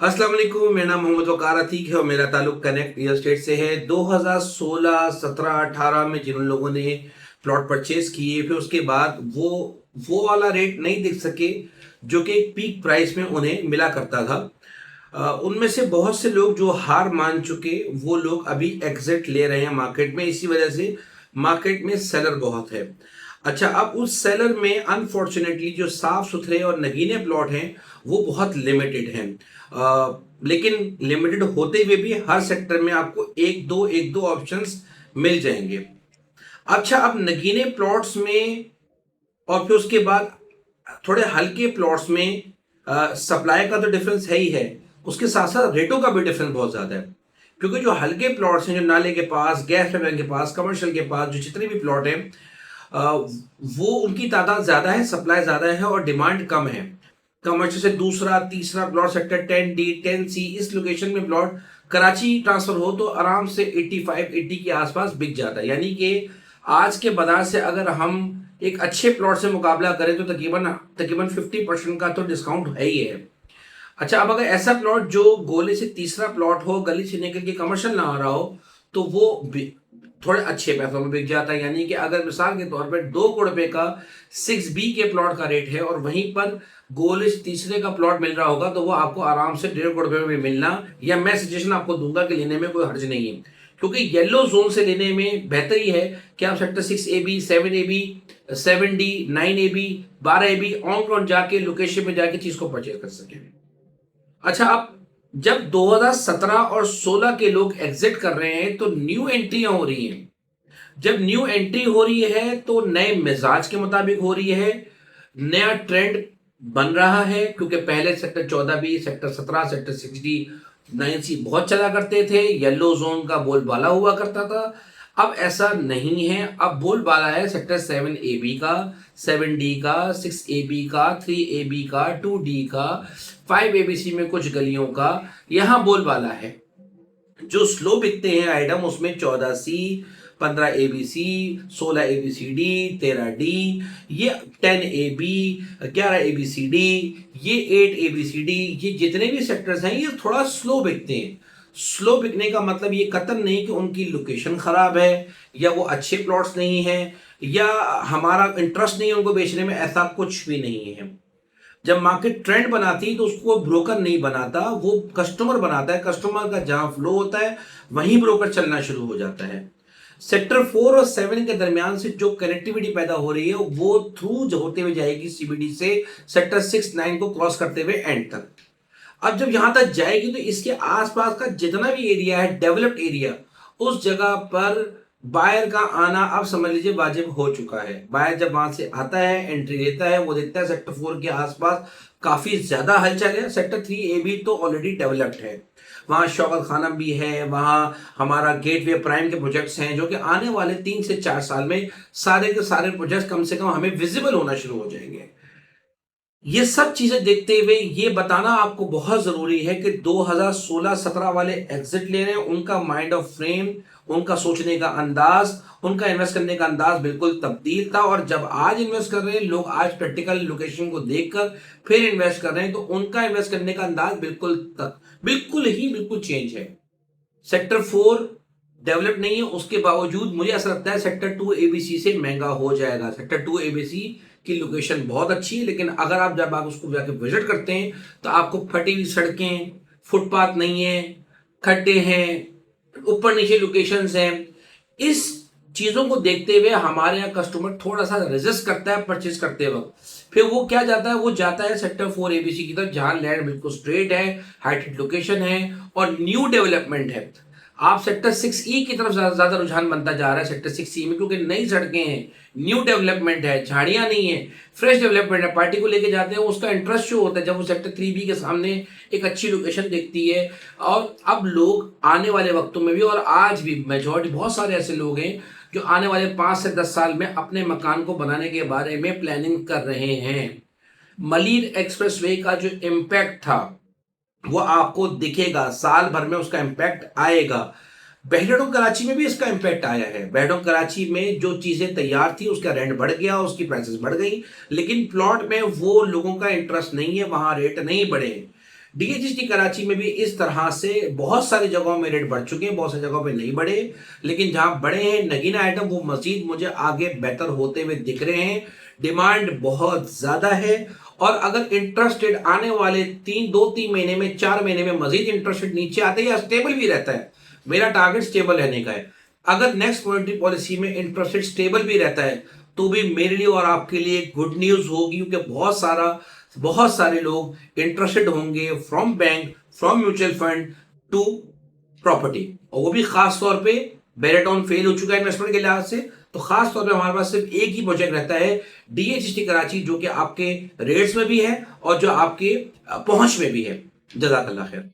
अस्सलाम वालेकुम। मेरा नाम मोहम्मद वकार अतीक है और मेरा ताल्लुक कनेक्ट रियल एस्टेट से है। 2016, 17, 18 में जिन लोगों ने प्लॉट परचेज किए, फिर उसके बाद वो वाला रेट नहीं दिख सके जो कि एक पीक प्राइस में उन्हें मिला करता था। उनमें से बहुत से लोग जो हार मान चुके, वो लोग अभी एग्जिट ले रहे हैं मार्केट में। इसी वजह से मार्केट में सेलर बहुत है। अच्छा, अब उस सेलर में अनफॉर्चुनेटली जो साफ सुथरे और नगीने प्लॉट हैं वो बहुत लिमिटेड हैं। लेकिन लिमिटेड होते हुए भी हर सेक्टर में आपको एक दो ऑप्शंस मिल जाएंगे। अच्छा, अब नगीने प्लॉट्स में और फिर उसके बाद थोड़े हल्के प्लॉट्स में सप्लाई का तो डिफरेंस है ही है, उसके साथ साथ रेटों का भी डिफरेंस बहुत ज़्यादा है। क्योंकि जो हल्के प्लॉट्स हैं, जो नाले के पास, गैस पाइपलाइन के पास, कमर्शियल के पास, जो जितने भी प्लॉट हैं, अ, वो उनकी तादाद ज़्यादा है, सप्लाई ज़्यादा है और डिमांड कम है। कमर्शियल से दूसरा तीसरा प्लॉट सेक्टर 10D 10C इस लोकेशन में प्लॉट कराची ट्रांसफर हो तो आराम से 85-80 के आसपास बिक जाता है। यानी कि आज के बाजार से अगर हम एक अच्छे प्लॉट से मुकाबला करें तो तकरीबन तकरीबन 50% का तो डिस्काउंट है ही है। अच्छा, अब अगर ऐसा प्लॉट जो गोले से तीसरा प्लॉट हो, गली से निकल के कमर्शियल ना आ रहा हो, तो वो थोड़े अच्छे पैसों में बिक जाता है। यानी कि अगर मिसाल के तौर पर 2 करोड़ रुपए का 6B के प्लॉट का रेट है और वहीं पर गोले से तीसरे का प्लॉट मिल रहा होगा, तो वो आपको आराम से 1.5 करोड़ रुपए में मिलना, या मैं सजेशन आपको दूंगा कि लेने में कोई हर्ज नहीं है। क्योंकि येलो जोन से लेने में बेहतर ही है कि आप sector 6AB 7AB 7D 9AB 12AB on ground जाके लोकेशन में जाके चीज को परचेज कर सकें। अच्छा, अब जब 2017 और 16 के लोग एग्जिट कर रहे हैं तो न्यू एंट्रियां हो रही हैं। जब न्यू एंट्री हो रही है तो नए मिजाज के मुताबिक हो रही है, नया ट्रेंड बन रहा है। क्योंकि पहले sector 14B, sector 17, sector 6D 9C बहुत चला करते थे, येलो जोन का बोलबाला हुआ करता था। अब ऐसा नहीं है, अब बोलबाला है सेक्टर 7AB का, 7D का, 6AB का, 3AB का, 2D का, 5ABC में कुछ गलियों का यहां बोलबाला है। जो स्लो बिकते हैं आइटम, उसमें 14C, 15ABC, 16ABCD, 13D, ये 10AB, 11ABCD, ये 8ABCD, ये जितने भी सेक्टर्स हैं ये थोड़ा स्लो बिकते हैं। स्लो बिकने का मतलब ये कतई नहीं कि उनकी लोकेशन खराब है या वो अच्छे प्लॉट्स नहीं है या हमारा इंटरेस्ट नहीं है उनको बेचने में, ऐसा कुछ भी नहीं है। जब मार्केट ट्रेंड बनाती तो उसको ब्रोकर नहीं बनाता, वो कस्टमर बनाता है। कस्टमर का जहां फ्लो होता है वहीं ब्रोकर चलना शुरू हो जाता है। सेक्टर 4 और 7 के दरमियान से जो कनेक्टिविटी पैदा हो रही है वो थ्रू होते हुए जाएगी CBD से सेक्टर 6-9 को क्रॉस करते हुए एंड तक। अब जब यहां तक जाएगी तो इसके आसपास का जितना भी एरिया है, डेवलप्ड एरिया, उस जगह पर बायर का आना अब समझ लीजिए वाजिब हो चुका है। बायर जब वहां से आता है, एंट्री लेता है, वो देखता है सेक्टर 4 के आसपास काफी ज्यादा हलचल है। सेक्टर 3AB तो ऑलरेडी डेवलप्ड है, वहां शौकत खाना भी है, वहां हमारा गेटवे प्राइम के प्रोजेक्ट्स हैं जो कि आने वाले 3 से 4 साल में सारे के सारे प्रोजेक्ट्स कम से कम हमें विजिबल होना शुरू हो जाएंगे। ये सब चीजें देखते हुए ये बताना आपको बहुत जरूरी है कि 2016-17 वाले एग्जिट ले रहे हैं, उनका माइंड ऑफ फ्रेम, उनका सोचने का अंदाज, उनका इन्वेस्ट करने का अंदाज बिल्कुल तब्दील था। और जब आज इन्वेस्ट कर रहे हैं लोग, आज प्रैक्टिकल लोकेशन को देखकर फिर इन्वेस्ट कर रहे हैं, तो उनका इन्वेस्ट करने का अंदाज बिल्कुल चेंज है। सेक्टर 4 डेवलप नहीं है, उसके बावजूद मुझे ऐसा लगता है सेक्टर 2ABC से महंगा हो जाएगा। सेक्टर 2ABC की लोकेशन बहुत अच्छी है, लेकिन अगर जब आप उसको जाके विजिट करते हैं तो आपको फटी हुई सड़कें, फुटपाथ नहीं है, खड्डे हैं, ऊपर नीचे लोकेशंस हैं। इस चीजों को देखते हुए हमारे यहाँ कस्टमर थोड़ा सा रेजिस्ट करता है परचेज करते वक्त। फिर वो क्या जाता है, वो जाता है सेक्टर 4ABC की तरफ, जहां लैंड बिल्कुल स्ट्रेट है, हाइटेड लोकेशन है और न्यू डेवलपमेंट है। आप सेक्टर 6E की तरफ ज्यादा रुझान बनता जा रहा है सेक्टर 6E में, क्योंकि नई सड़कें हैं, न्यू डेवलपमेंट है, झाड़ियां नहीं है, फ्रेश डेवलपमेंट है। पार्टी को लेके जाते हैं, उसका इंटरेस्ट शो होता है जब वो सेक्टर 3B के सामने एक अच्छी लोकेशन देखती है। और अब लोग आने वाले वक्तों में भी, और आज भी मेजॉरिटी बहुत सारे ऐसे लोग हैं जो आने वाले 5 से 10 साल में अपने मकान को बनाने के बारे में प्लानिंग कर रहे हैं। मलिर एक्सप्रेसवे का जो इम्पैक्ट था वो आपको दिखेगा, साल भर में उसका इम्पैक्ट आएगा। बेहडोम कराची में भी इसका इम्पैक्ट आया है। बेहडोम कराची में जो चीजें तैयार थी उसका रेंट बढ़ गया, उसकी प्राइसेस बढ़ गई, लेकिन प्लॉट में वो लोगों का इंटरेस्ट नहीं है, वहां रेट नहीं बढ़े। डीएचएसटी कराची में भी इस तरह से बहुत सारी जगहों में रेट बढ़ चुके हैं, बहुत सारी जगहों पे नहीं बढ़े, लेकिन जहां बढ़े हैं नगीना आइटम वो मजीद मुझे आगे बेहतर होते हुए दिख रहे हैं। डिमांड बहुत ज्यादा है और अगर इंटरेस्ट रेट आने वाले 2-3 महीने में, 4 महीने में मजीद इंटरेस्ट रेट नीचे आते हैं या स्टेबल भी रहता है, मेरा टारगेट स्टेबल रहने का है। अगर नेक्स्ट मॉनेटरी पॉलिसी में इंटरेस्ट रेट स्टेबल भी रहता है तो भी मेरे लिए और आपके लिए गुड न्यूज होगी, क्योंकि बहुत सारे लोग इंटरेस्टेड होंगे from bank, from mutual fund to property, और वो भी खास तौर पे बेरेटॉन फेल हो चुका है इन्वेस्टमेंट के लिहाज से, तो खास तौर पे हमारे पास सिर्फ एक ही प्रोजेक्ट रहता है डीएचएसटी कराची, जो कि आपके रेट्स में भी है और जो आपके पहुंच में भी है। जज़ाकल्लाह खैर।